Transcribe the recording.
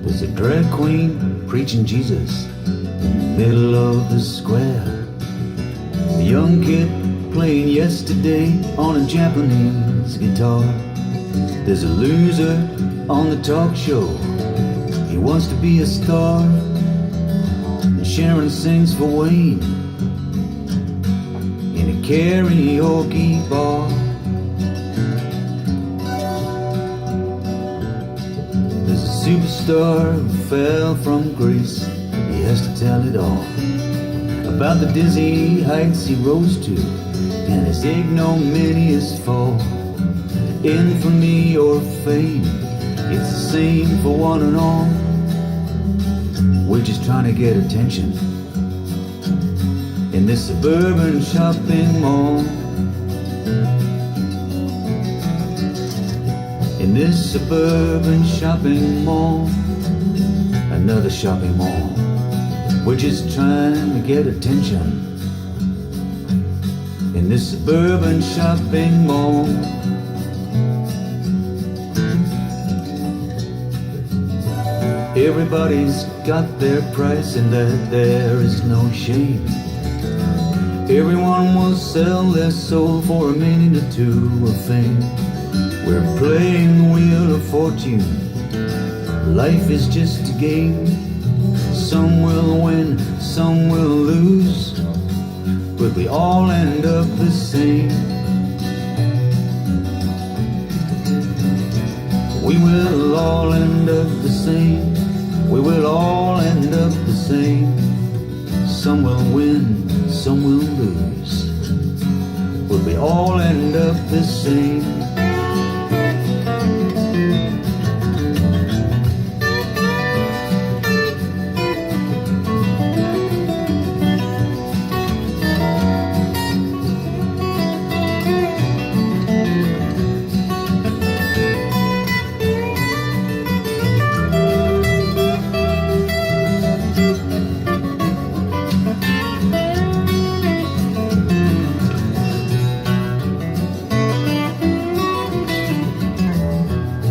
There's a drag queen preaching Jesus in the middle of the square. A young kid playing Yesterday on a Japanese guitar. There's a loser on the talk show, he wants to be a star. And Sharon sings for Wayne in a karaoke bar. There's a superstar who fell from grace, he has to tell it all about the dizzy heights he rose to and his ignominious fall. Infamy or fame, it's the same for one and all. We're just trying to get attention in this suburban shopping mall. In this suburban shopping mall, another shopping mall. We're just trying to get attention in this suburban shopping mall. Everybody's got their price and that there is no shame. Everyone will sell their soul for a minute or two of fame. We're playing the wheel of fortune, life is just a game. Some will win, some will lose, but we all end up the same. We will all end up the same. We will all end up the same. Some will win, some will lose, but we all end up the same.